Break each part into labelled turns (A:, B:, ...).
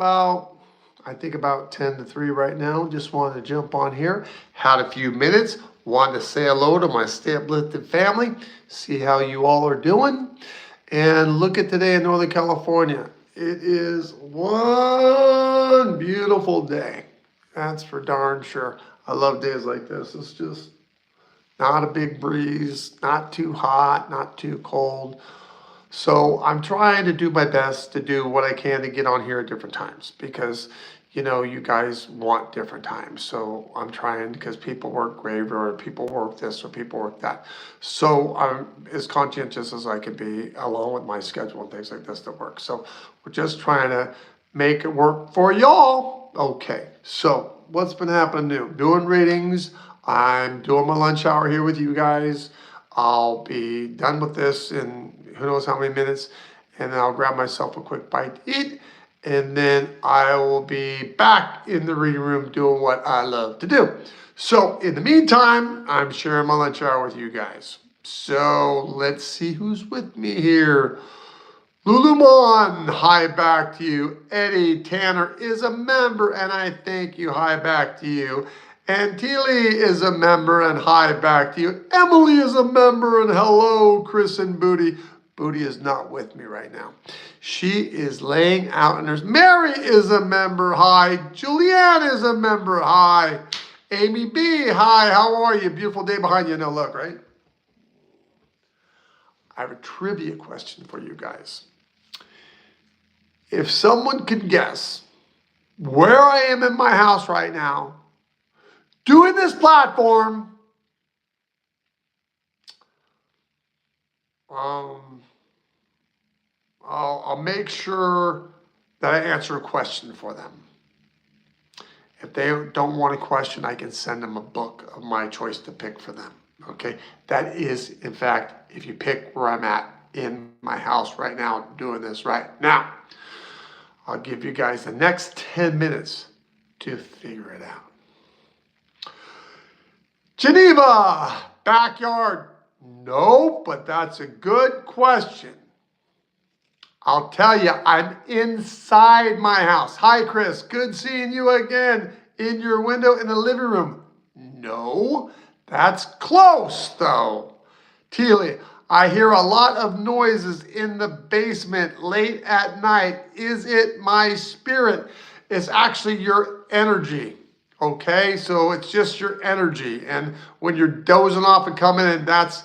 A: about, I think about 10 to 3 right now. Just wanted to jump on here. Had a few minutes. Wanted to say hello to my Stay-Uplifted family. See how you all are doing. And look at today in Northern California. It is one beautiful day. That's for darn sure. I love days like this. It's just not a big breeze, not too hot, not too cold. So I'm trying to do my best to do what I can to get on here at different times because, you guys want different times. So I'm trying because people work graveyard, or people work this or people work that. So I'm as conscientious as I can be along with my schedule and things like this that work. So we're just trying to make it work for y'all. Okay, so what's been happening new? Doing readings. I'm doing my lunch hour here with you guys. I'll be done with this in who knows how many minutes, and then I'll grab myself a quick bite to eat, and then I will be back in the reading room doing what I love to do. So in the meantime, I'm sharing my lunch hour with you guys. So let's see who's with me here. Lulumon, hi back to you. Eddie Tanner is a member, and I thank you, hi back to you. And Teely is a member, and hi back to you. Emily is a member, and hello, Chris and Booty. Booty is not with me right now. She is laying out, and there's Mary is a member, hi. Julianne is a member, hi. Amy B, hi, how are you? Beautiful day behind you, no luck, right? I have a trivia question for you guys. If someone could guess where I am in my house right now, doing this platform, I'll make sure that I answer a question for them. If they don't want a question, I can send them a book of my choice to pick for them. Okay, that is, in fact, if you pick where I'm at in my house right now, doing this right now. I'll give you guys the next 10 minutes to figure it out. Geneva, backyard. No, but that's a good question. I'll tell you, I'm inside my house. Hi, Chris. Good seeing you again in your window in the living room. No, that's close, though. Teely, I hear a lot of noises in the basement late at night. Is it my spirit? It's actually your energy. Okay, so it's just your energy. And when you're dozing off and coming in, that's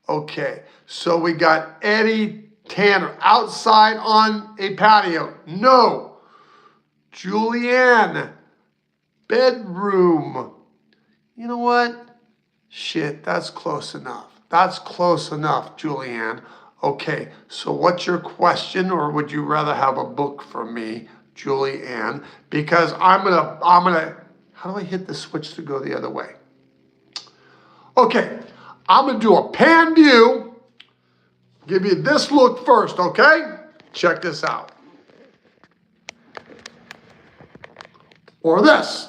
A: okay. So we got Eddie Tanner outside on a patio. No. Julianne, bedroom. You know what? Shit, that's close enough. That's close enough, Julianne. Okay, so what's your question, or would you rather have a book from me, Julianne? Because I'm gonna, how do I hit the switch to go the other way? Okay, I'm gonna do a pan view, give you this look first, okay? Check this out. Or this.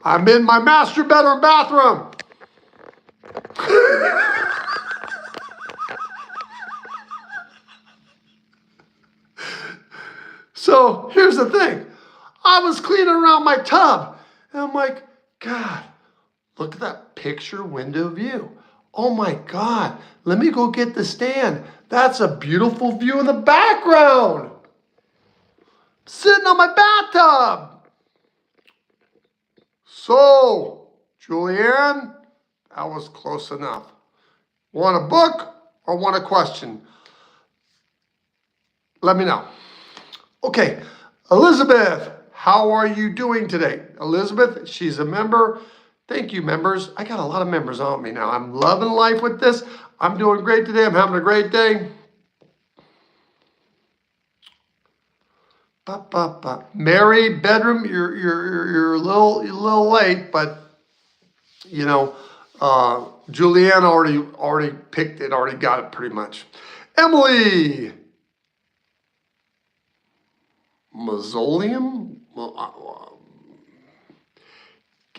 A: I'm in my master bedroom bathroom. So here's the thing. I was cleaning around my tub, and I'm like, God, look at that picture window view. Oh my God, let me go get the stand. That's a beautiful view in the background. Sitting on my bathtub. So, Julianne, that was close enough. Want a book or want a question? Let me know. Okay, Elizabeth, how are you doing today? Elizabeth, she's a member. Thank you, members. I got a lot of members on me now. I'm loving life with this. I'm doing great today. I'm having a great day. Mary, bedroom, you're a little late, but you know, Julianne already picked it, already got it pretty much. Emily, mausoleum.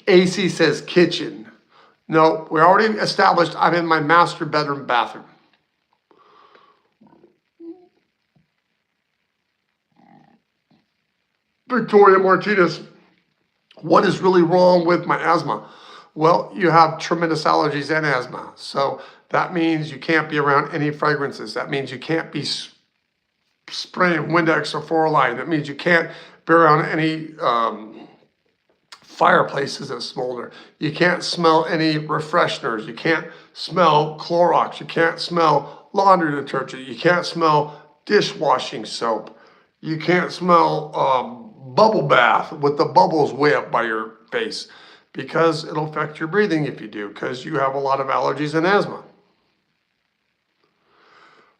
A: AC says kitchen. No, we already established I'm in my master bedroom bathroom. Victoria Martinez, what is really wrong with my asthma? Well, you have tremendous allergies and asthma. So that means you can't be around any fragrances. That means you can't be spraying Windex or Floraline. That means you can't be around any fireplaces that smolder. You can't smell any refresheners. You can't smell Clorox. You can't smell laundry detergent. You can't smell dishwashing soap. You can't smell bubble bath with the bubbles way up by your face, because it'll affect your breathing if you do, because you have a lot of allergies and asthma.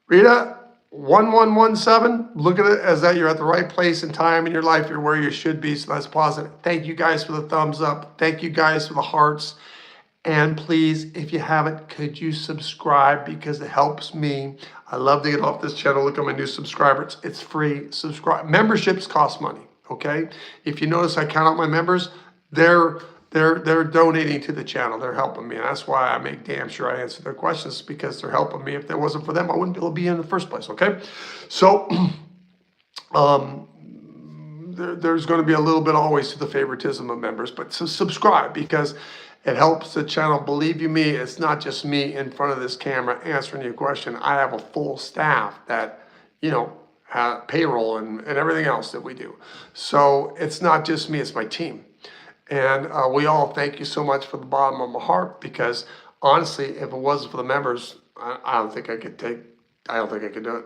A: Rita, 1117, look at it as that you're at the right place and time in your life. You're where you should be, so that's positive. Thank you guys for the thumbs up. Thank you guys for the hearts. And please, if you haven't, could you subscribe, because it helps me. I love to get off this channel. Look at my new subscribers. It's free. Subscribe. Memberships cost money, okay? If you notice, I count out my members. They're donating to the channel. They're helping me. And that's why I make damn sure I answer their questions, because they're helping me. If it wasn't for them, I wouldn't be able to be in the first place, okay? So, there's going to be a little bit always to the favoritism of members, but so subscribe, because it helps the channel. Believe you me, it's not just me in front of this camera answering your question. I have a full staff that, payroll and everything else that we do. So it's not just me, it's my team. And we all thank you so much from the bottom of my heart, because honestly, if it wasn't for the members, I don't think I could do it.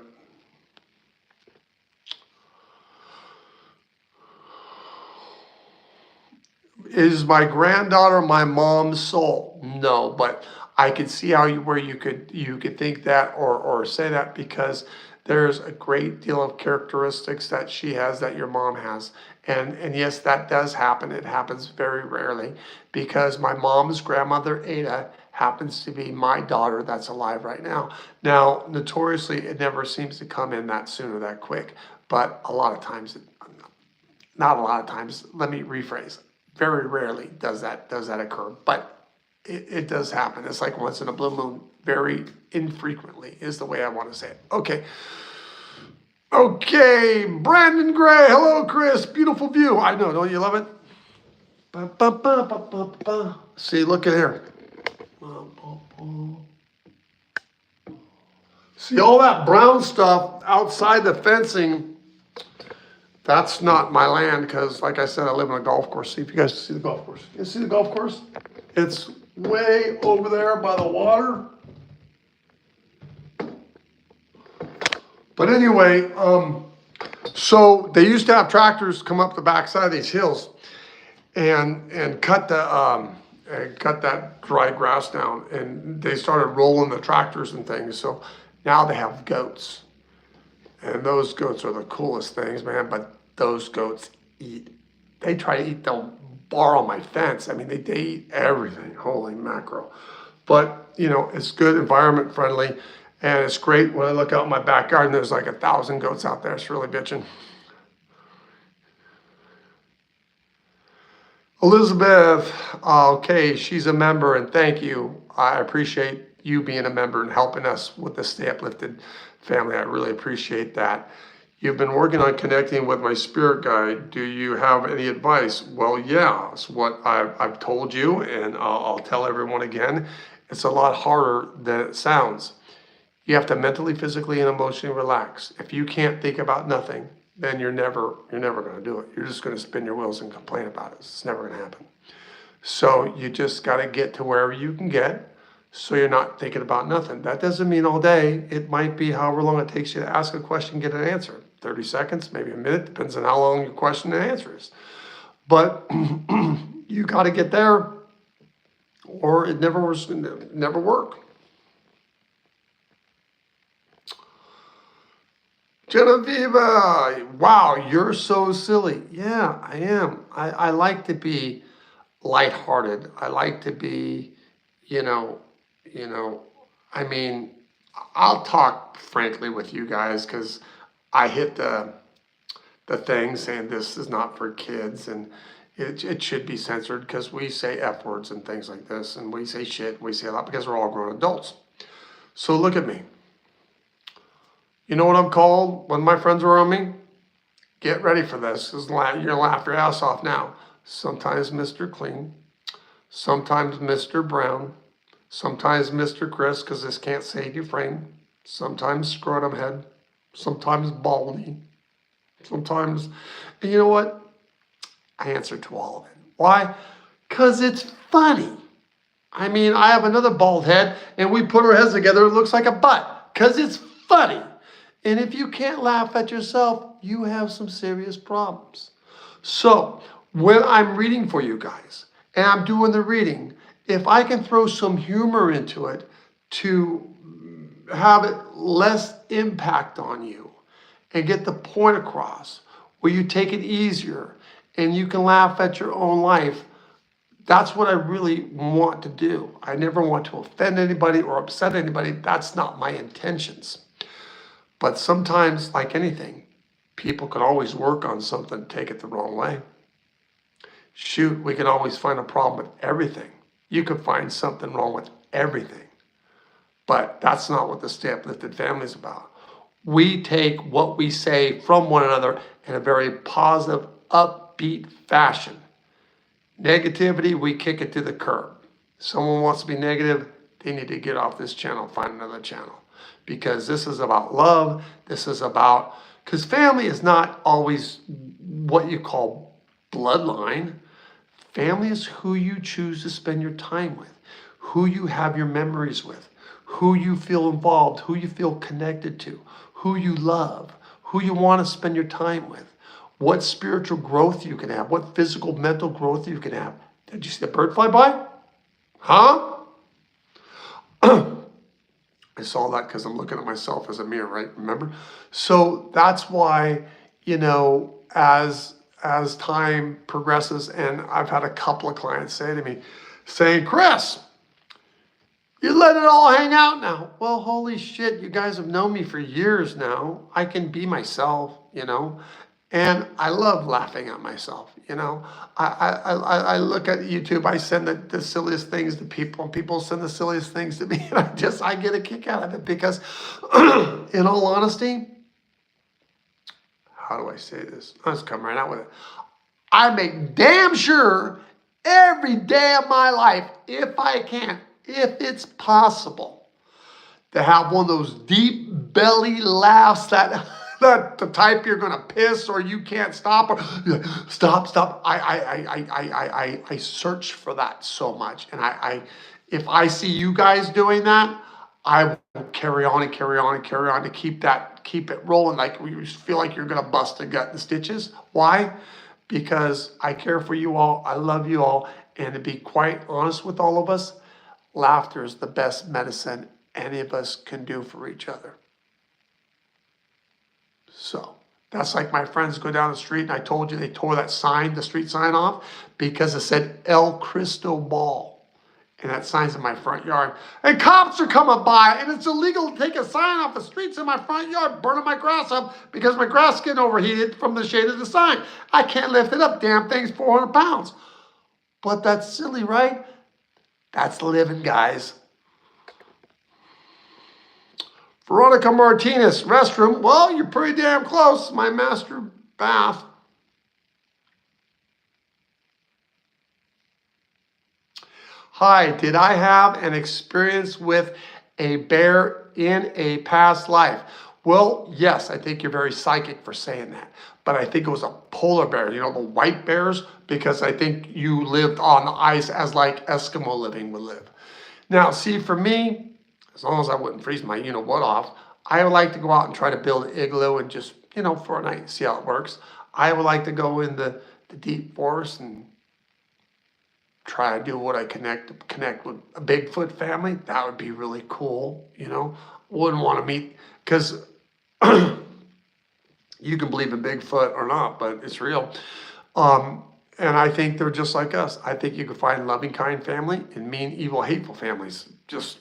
A: Is my granddaughter my mom's soul? No, but I could see where you could think that or say that, because there's a great deal of characteristics that she has that your mom has. And yes, that does happen. It happens very rarely, because my mom's grandmother, Ada, happens to be my daughter that's alive right now. Now, notoriously, it never seems to come in that soon or that quick, but a lot of times, not a lot of times, let me rephrase. Very rarely does that occur, but it does happen. It's like once in a blue moon. Very infrequently is the way I want to say it. Okay, Brandon Gray. Hello, Chris. Beautiful view. I know, don't you love it? Ba, ba, ba, ba, ba, ba. See, look at here. See all that brown stuff outside the fencing. That's not my land, because, like I said, I live on a golf course. See if you guys see the golf course. You see the golf course? It's way over there by the water. But anyway, so they used to have tractors come up the backside of these hills and cut that dry grass down, and they started rolling the tractors and things. So now they have goats. And those goats are the coolest things, man. But those goats they try to eat the bar on my fence. I mean, they eat everything. Holy mackerel. But, it's good, environment friendly. And it's great when I look out in my backyard and there's like 1,000 goats out there. It's really bitching. Elizabeth, okay, she's a member, and thank you. I appreciate you being a member and helping us with the Stay Uplifted family. I really appreciate that. You've been working on connecting with my spirit guide. Do you have any advice? Well, yeah, it's what I've told you, and I'll tell everyone again. It's a lot harder than it sounds. You have to mentally, physically, and emotionally relax. If you can't think about nothing, then you're never going to do it. You're just going to spin your wheels and complain about it. It's never going to happen. So you just got to get to wherever you can get, so you're not thinking about nothing. That doesn't mean all day. It might be however long it takes you to ask a question, get an answer. 30 seconds, maybe a minute, depends on how long your question and answer is. But you got to get there, or it never work. Genevieve, wow, you're so silly. Yeah, I am. I like to be lighthearted. I like to be, I mean, I'll talk frankly with you guys, because I hit the thing saying this is not for kids, and It should be censored because we say F words and things like this, and we say shit, we say a lot because we're all grown adults. So look at me. You know what I'm called when my friends are around me? Get ready for this. You're going to laugh your ass off now. Sometimes Mr. Clean, sometimes Mr. Brown, sometimes Mr. Chris, because this can't say Dufresne, sometimes Scrotum Head, sometimes Baldy, sometimes, and you know what? I answer to all of it. Why? Because it's funny. I mean, I have another bald head, and we put our heads together, it looks like a butt, because it's funny. And if you can't laugh at yourself, you have some serious problems. So, when I'm reading for you guys, and I'm doing the reading, if I can throw some humor into it to have it less impact on you and get the point across, where you take it easier and you can laugh at your own life, that's what I really want to do. I never want to offend anybody or upset anybody. That's not my intentions. But sometimes, like anything, people can always work on something, take it the wrong way. Shoot, we can always find a problem with everything. You could find something wrong with everything. But that's not what the Stay Uplifted family is about. We take what we say from one another in a very positive, upbeat fashion. Negativity, we kick it to the curb. Someone wants to be negative, they need to get off this channel, find another channel. Because this is about love, this is about, because family is not always what you call bloodline. Family is who you choose to spend your time with, who you have your memories with, who you feel involved, who you feel connected to, who you love, who you want to spend your time with, what spiritual growth you can have, what physical, mental growth you can have. Did you see the bird fly by? Huh? I saw that because I'm looking at myself as a mirror, right? Remember? So that's why, you know, as time progresses, and I've had a couple of clients say to me, saying, Chris, you let it all hang out now. Well, holy shit, you guys have known me for years now. I can be myself, you know, and I love laughing at myself, you know. I look at YouTube, I send the silliest things to people, and people send the silliest things to me, and I get a kick out of it because, in all honesty, how do I say this? I'll just come right out with it. I make damn sure every day of my life, if I can, if it's possible, to have one of those deep belly laughs that the type you're gonna piss or you can't stop or stop. I search for that so much, and if I see you guys doing that, I will carry on to keep it rolling. Like you feel like you're gonna bust a gut in stitches. Why? Because I care for you all. I love you all, and to be quite honest with all of us, laughter is the best medicine any of us can do for each other. So that's like my friends go down the street, and I told you they tore that sign, the street sign off, because it said El Cristobal. And that sign's in my front yard. And cops are coming by, and it's illegal to take a sign off the streets in my front yard, burning my grass up because my grass getting overheated from the shade of the sign. I can't lift it up. Damn thing's 400 pounds. But that's silly, right? That's living, guys. Veronica Martinez, restroom. Well, you're pretty damn close. My master bath. Hi, did I have an experience with a bear in a past life? Well, yes, I think you're very psychic for saying that. But I think it was a polar bear, you know, the white bears, because I think you lived on the ice as like Eskimo living would live. Now, see, for me, as long as I wouldn't freeze my you-know-what off, I would like to go out and try to build an igloo and just, you know, for a night, see how it works. I would like to go in the deep forest and try to do what I connect with a Bigfoot family. That would be really cool, you know. Wouldn't want to meet, because you can believe in Bigfoot or not, but it's real. And I think they're just like us. I think you can find loving, kind family and mean, evil, hateful families. Just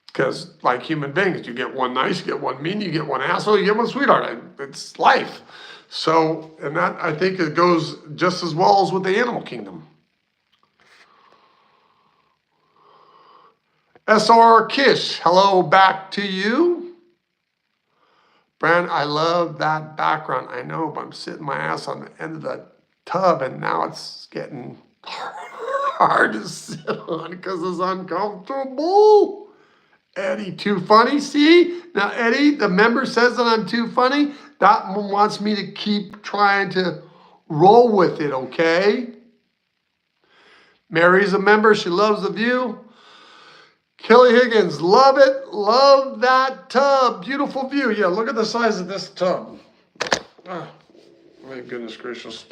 A: because, like human beings, you get one nice, you get one mean, you get one asshole, you get one sweetheart. It's life. So, and that, I think it goes just as well as with the animal kingdom. SR Kish, hello back to you. Brand, I love that background. I know, but I'm sitting my ass on the end of the tub and now it's getting hard to sit on because it's uncomfortable. Eddie, too funny. See? Now, Eddie, the member says that I'm too funny. That one wants me to keep trying to roll with it, okay? Mary's a member. She loves the view. Kelly Higgins, love it. Love that tub. Beautiful view. Yeah, look at the size of this tub. Oh, my goodness gracious.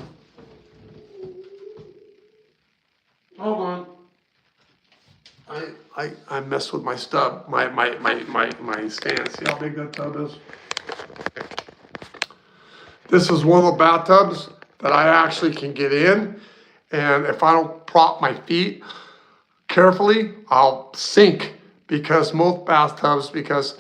A: Hold on. I messed with my stub, my stand. See how big that tub is? This is one of the bathtubs that I actually can get in. And if I don't prop my feet carefully, I'll sink, because most bathtubs, because,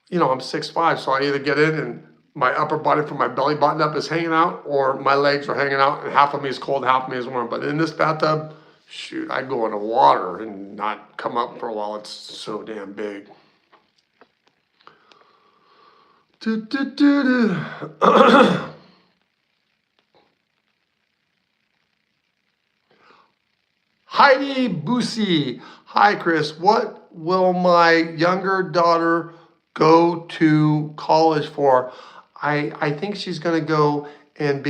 A: you know, I'm 6'5", so I either get in and my upper body from my belly button up is hanging out, or my legs are hanging out and half of me is cold, half of me is warm. But in this bathtub, shoot, I go in the water and not come up for a while. It's so damn big. Heidi Boosie. Hi, Chris. What will my younger daughter go to college for? I think she's going to go and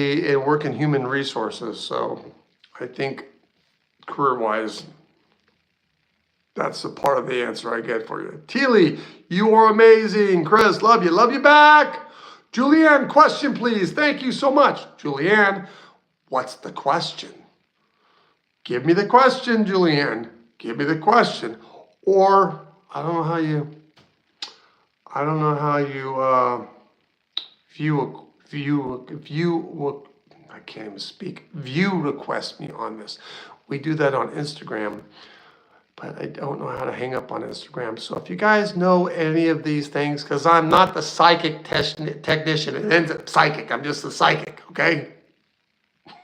A: work in human resources. So I think career-wise, that's a part of the answer I get for you. Teely, you are amazing. Chris, love you. Love you back. Julianne, question, please. Thank you so much. Julianne, what's the question? Give me the question, Julianne. Give me the question. Or, I don't know how you I can't even speak. View request me on this. We do that on Instagram, but I don't know how to hang up on Instagram. So if you guys know any of these things, because I'm not the psychic technician, it ends up psychic. I'm just the psychic, okay?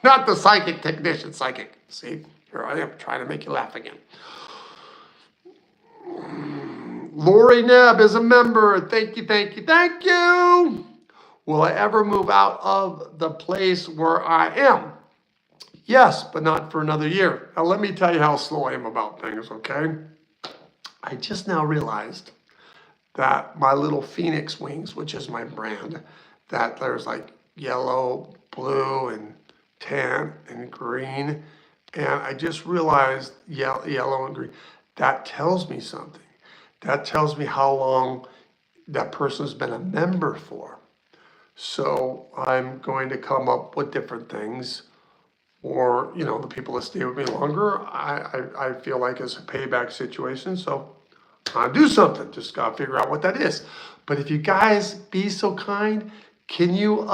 A: Not the psychic technician, psychic. See, here I am trying to make you laugh again. Lori Nebb is a member. Thank you, thank you, thank you. Will I ever move out of the place where I am? Yes, but not for another year. Now, let me tell you how slow I am about things, okay? I just now realized that my little Phoenix wings, which is my brand, that there's like yellow, blue, and tan, and green. And I just realized yellow and green. That tells me something. That tells me how long that person's been a member for. So I'm going to come up with different things, or, you know, the people that stay with me longer, I feel like it's a payback situation. So I'll do something. Just gotta figure out what that is. But if you guys be so kind, can you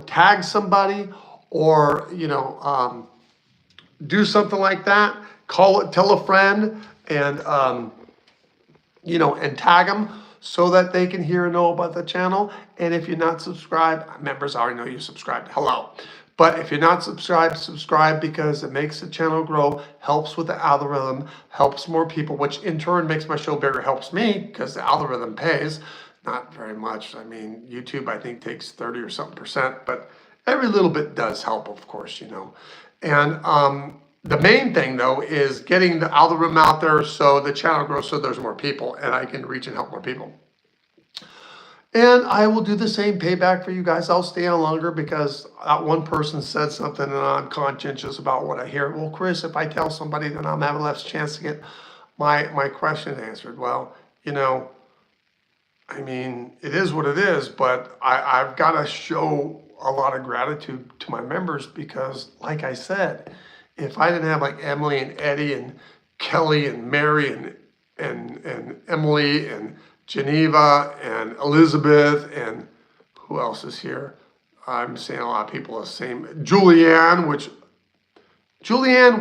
A: tag somebody, or, do something like that? Tell a friend, and and tag them so that they can hear and know about the channel. And if you're not subscribed, members already know you subscribed. Hello. But if you're not subscribed, subscribe, because it makes the channel grow, helps with the algorithm, helps more people, which in turn makes my show bigger, helps me, because the algorithm pays. Not very much. I mean, YouTube, I think, takes 30 or something %, but every little bit does help, of course, And the main thing, though, is getting the algorithm out there so the channel grows, so there's more people, and I can reach and help more people. And I will do the same payback for you guys. I'll stay on longer because that one person said something and I'm conscientious about what I hear. Well, Chris, if I tell somebody, then I'm having less chance to get my question answered. Well, I mean, it is what it is, but I've got to show a lot of gratitude to my members, because, like I said, if I didn't have like Emily and Eddie and Kelly and Mary and Emily and Geneva and Elizabeth, and who else is here? I'm seeing a lot of people the same. Julianne,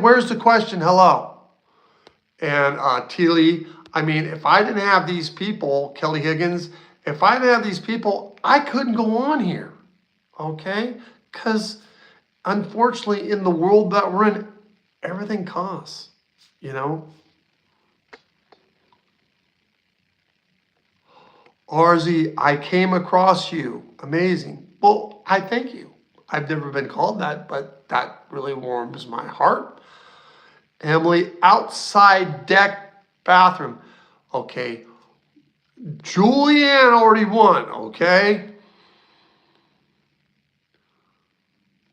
A: where's the question? Hello. And Teely. I mean, if I didn't have these people, Kelly Higgins If I didn't have these people, I couldn't go on here, okay? Because unfortunately, in the world that we're in, everything costs, you know? RZ, I came across you. Amazing. Well, I thank you. I've never been called that, but that really warms my heart. Emily, outside deck bathroom. Okay. Julianne already won, okay?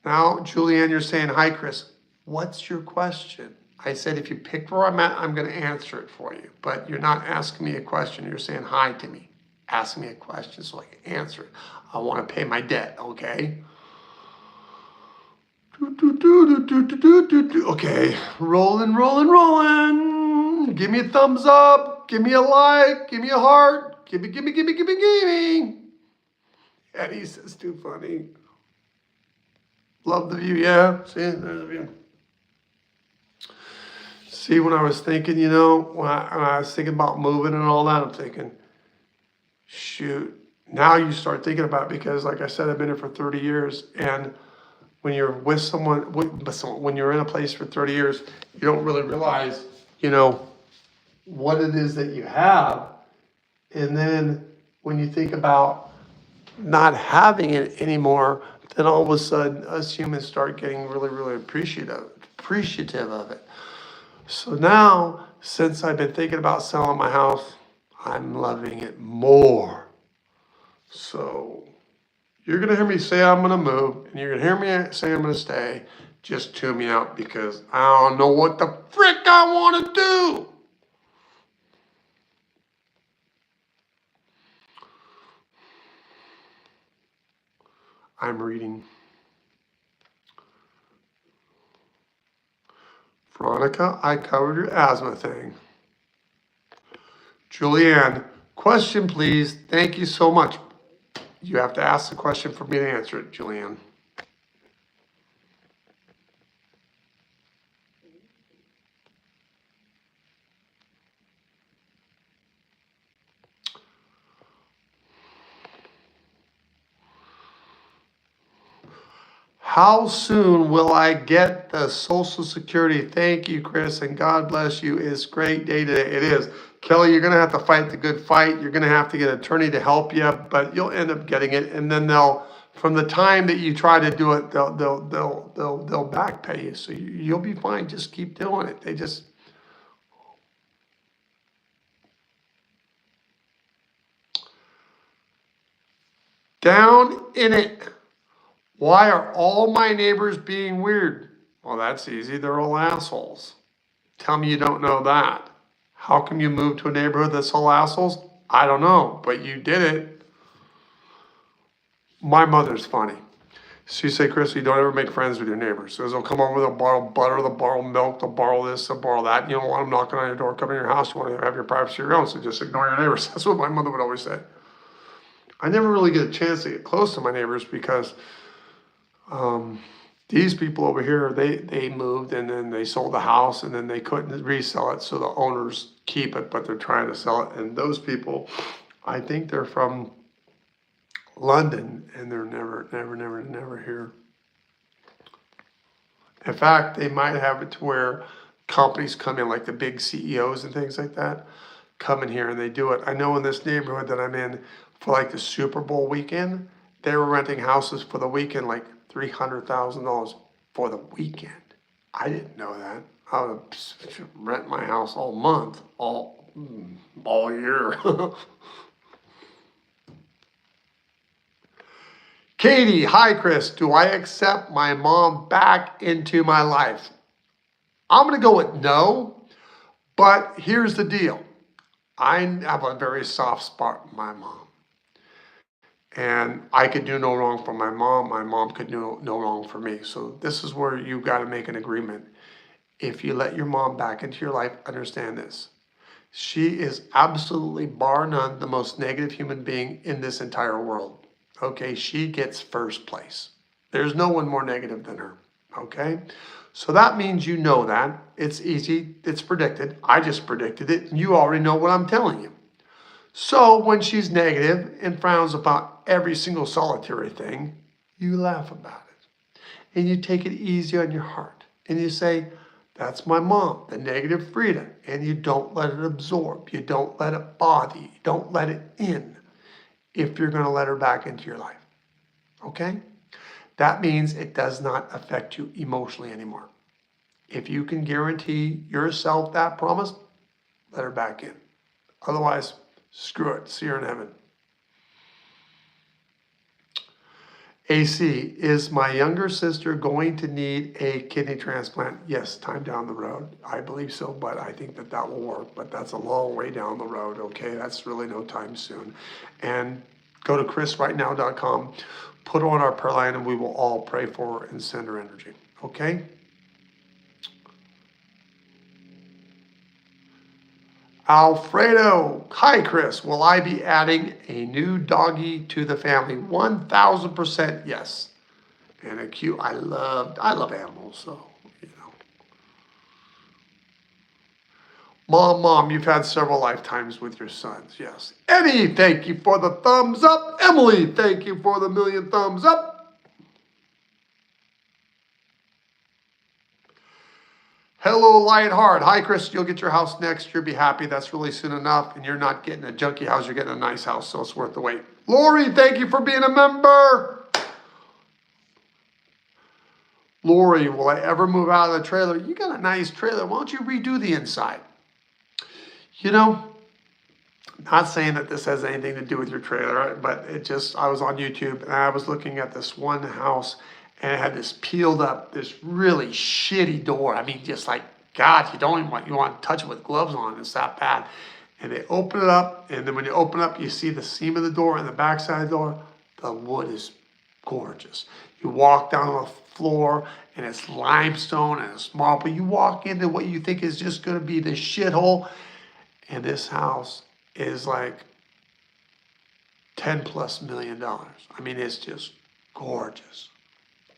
A: Now, Julianne, you're saying, hi, Chris. What's your question? I said, if you pick where I'm at, I'm going to answer it for you. But you're not asking me a question. You're saying hi to me. Ask me a question so I can answer it. I want to pay my debt, okay? Okay, rolling, rolling, rolling. Give me a thumbs up. Give me a like. Give me a heart. Give me. And he says, too funny. Love the view, yeah. See, there's the view. See, when I was thinking, you know, when I was thinking about moving and all that, I'm thinking, shoot. Now you start thinking about it because, like I said, I've been here for 30 years. And when you're with someone, when you're in a place for 30 years, you don't really realize, you know, what it is that you have. And then when you think about not having it anymore, then all of a sudden us humans start getting really, really appreciative of it. So now, since I've been thinking about selling my house, I'm loving it more. So you're going to hear me say I'm going to move, and you're going to hear me say I'm going to stay. Just tune me out because I don't know what the frick I want to do. I'm reading. Veronica, I covered your asthma thing. Julianne, question please. Thank you so much. You have to ask the question for me to answer it, Julianne. How soon will I get the Social Security? Thank you, Chris, and God bless you. It's a great day today. It is. Kelly, you're going to have to fight the good fight. You're going to have to get an attorney to help you, but you'll end up getting it. And then from the time that you try to do it, they'll back pay you. So you'll be fine. Just keep doing it. They just. Down in it. Why are all my neighbors being weird? Well, that's easy. They're all assholes. Tell me you don't know that. How come you moved to a neighborhood that's all assholes? I don't know, but you did it. My mother's funny. She say, Chris, you don't ever make friends with your neighbors. So they'll come over, they'll borrow butter, they'll borrow milk, they'll borrow this, they'll borrow that. You don't want them knocking on your door, coming in your house. You want to have your privacy of your own, so just ignore your neighbors. That's what my mother would always say. I never really get a chance to get close to my neighbors because these people over here, they moved and then they sold the house and then they couldn't resell it, so the owners keep it, but they're trying to sell it. And those people, I think they're from London and they're never here. In fact, they might have it to where companies come in, like the big CEOs and things like that, come in here and they do it. I know in this neighborhood that I'm in, for like the Super Bowl weekend, they were renting houses for the weekend, like $300,000 for the weekend. I didn't know that. I would rent my house all month, all year. Katie, hi Chris. Do I accept my mom back into my life? I'm going to go with no, but here's the deal. I have a very soft spot in my mom. And I could do no wrong for my mom could do no wrong for me. So this is where you got to make an agreement. If you let your mom back into your life, understand this. She is absolutely, bar none, the most negative human being in this entire world. Okay, she gets first place. There's no one more negative than her. Okay, so that means you know that. It's easy, it's predicted. I just predicted it, and you already know what I'm telling you. So when she's negative and frowns about every single solitary thing, you laugh about it. And you take it easy on your heart. And you say, that's my mom, the negative Frida. And you don't let it absorb. You don't let it bother you. You don't let it in if you're going to let her back into your life. Okay? That means it does not affect you emotionally anymore. If you can guarantee yourself that promise, let her back in. Otherwise, screw it. See her in heaven. AC, is my younger sister going to need a kidney transplant? Yes, time down the road. I believe so, but I think that that will work. But that's a long way down the road, okay? That's really no time soon. And go to chrisrightnow.com, put her on our prayer line, and we will all pray for her and send her energy, okay? Alfredo, hi Chris, will I be adding a new doggy to the family? 1000% yes. And a cute, I love animals, so, you know. Mom, you've had several lifetimes with your sons, yes. Eddie, thank you for the thumbs up. Emily, thank you for the 1,000,000 thumbs up. Hello, Lionheart. Hi, Chris. You'll get your house next year. Be happy. That's really soon enough. And you're not getting a junky house. You're getting a nice house, so it's worth the wait. Lori, thank you for being a member. Lori, will I ever move out of the trailer? You got a nice trailer. Why don't you redo the inside? You know, not saying that this has anything to do with your trailer, but I was on YouTube and I was looking at this one house and it had this peeled up, this really shitty door. I mean, just like, God, you want to touch it with gloves on. It's that bad. And they open it up, and then when you open up, you see the seam of the door and the backside of the door. The wood is gorgeous. You walk down the floor, and it's limestone and it's marble. You walk into what you think is just going to be the shithole, and this house is like $10+ million. I mean, it's just gorgeous.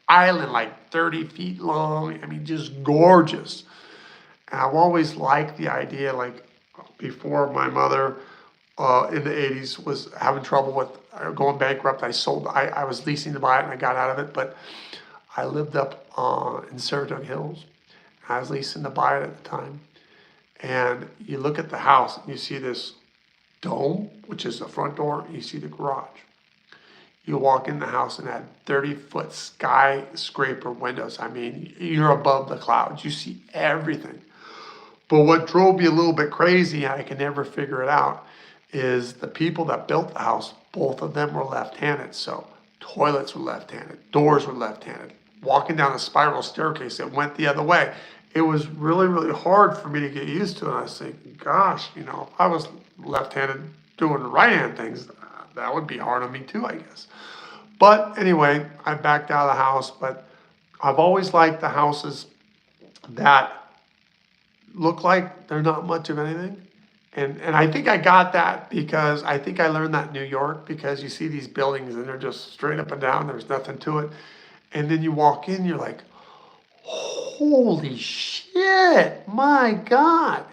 A: Island like 30 feet long. I mean, just gorgeous. And I've always liked the idea, like before my mother in the 80s was having trouble with going bankrupt. I was leasing to buy it and I got out of it, but I lived up in Saratoga Hills. I was leasing to buy it at the time. And you look at the house and you see this dome, which is the front door, and you see the garage. You walk in the house and had 30-foot skyscraper windows. I mean, you're above the clouds. You see everything. But what drove me a little bit crazy, I can never figure it out, is the people that built the house, both of them were left-handed. So toilets were left-handed, doors were left-handed. Walking down a spiral staircase that went the other way. It was really, really hard for me to get used to. And I was thinking, gosh, if I was left-handed doing the right-hand things, that would be hard on me too, I guess. But anyway, I backed out of the house, but I've always liked the houses that look like they're not much of anything. And I think I got that because I think I learned that in New York, because you see these buildings and they're just straight up and down, there's nothing to it. And then you walk in, you're like, holy shit, my God.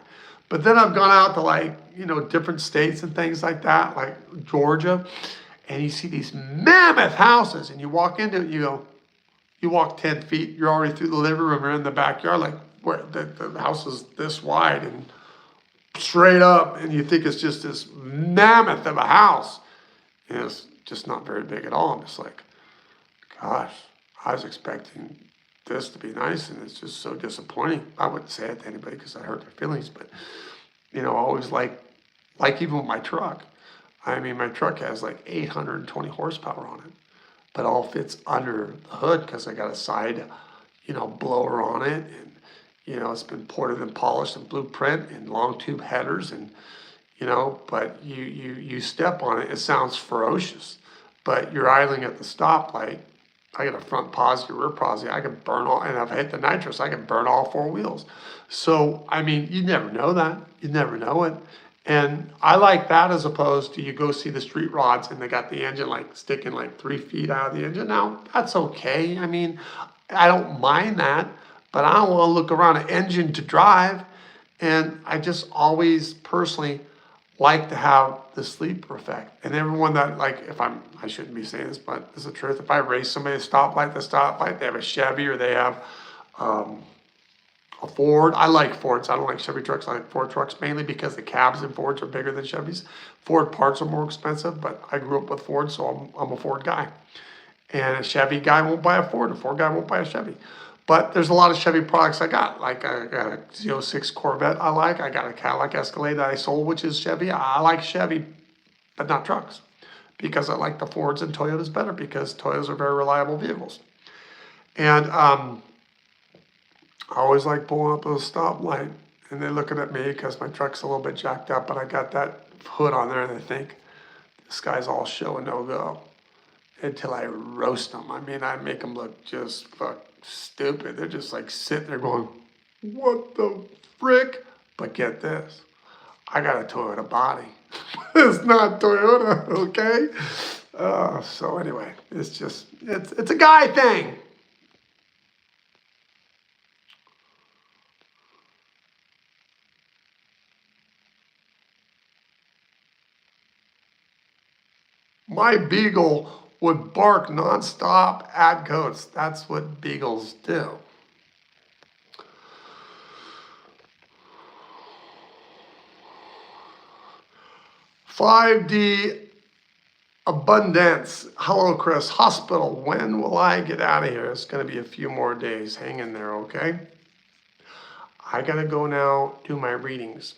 A: But then I've gone out to different states and things like that, like Georgia, and you see these mammoth houses, and you walk into it, you walk 10 feet, you're already through the living room, you're in the backyard, like where the house is this wide and straight up, and you think it's just this mammoth of a house. And it's just not very big at all. I'm just like, gosh, I was expecting this to be nice, and it's just so disappointing. I wouldn't say it to anybody because I hurt their feelings, but I always like even with my truck. I mean, my truck has like 820 horsepower on it, but all fits under the hood because I got a side, blower on it, and it's been ported and polished and blueprint and long tube headers, and but you step on it, it sounds ferocious, but you're idling at the stoplight. I got a front posi, rear posi. I can burn all, and if I hit the nitrous, I can burn all four wheels. So, I mean, you never know that. You never know it. And I like that as opposed to you go see the street rods and they got the engine sticking 3 feet out of the engine. Now, that's okay. I mean, I don't mind that, but I don't want to look around an engine to drive. And I just always personally like to have the sleeper effect. And everyone that, like, I shouldn't be saying this, but this is the truth. If I race somebody at the stoplight, they have a Chevy or they have a Ford. I like Fords. I don't like Chevy trucks. I like Ford trucks mainly because the cabs in Fords are bigger than Chevys. Ford parts are more expensive, but I grew up with Ford, so I'm a Ford guy. And a Chevy guy won't buy a Ford. A Ford guy won't buy a Chevy. But there's a lot of Chevy products I got. Like I got a Z06 Corvette I like. I got a Cadillac Escalade that I sold, which is Chevy. I like Chevy, but not trucks. Because I like the Fords and Toyotas better because Toyotas are very reliable vehicles. And I always like pulling up at a stoplight and they're looking at me because my truck's a little bit jacked up, but I got that hood on there and they think, this guy's all show and no go. Until I roast them. I mean, I make them look just stupid. They're just like sitting there going, what the frick? But get this, I got a Toyota body. It's not Toyota, okay? So anyway, it's a guy thing. My beagle would bark nonstop at goats. That's what beagles do. 5D Abundance. Hello, Chris. Hospital. When will I get out of here? It's going to be a few more days. Hang in there, okay? I got to go now do my readings.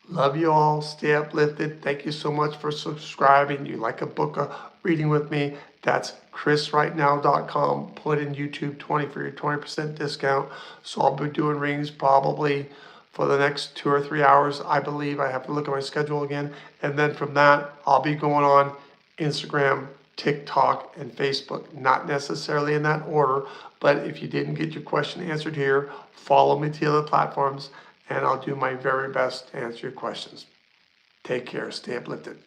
A: Love you all. Stay uplifted. Thank you so much for subscribing. You like a book of reading with me? That's chrisrightnow.com. Put in YouTube 20 for your 20% discount. So I'll be doing readings probably for the next 2 or 3 hours. I believe I have to look at my schedule again. And then from that, I'll be going on Instagram, TikTok, and Facebook. Not necessarily in that order, but if you didn't get your question answered here, follow me to the other platforms, and I'll do my very best to answer your questions. Take care. Stay uplifted.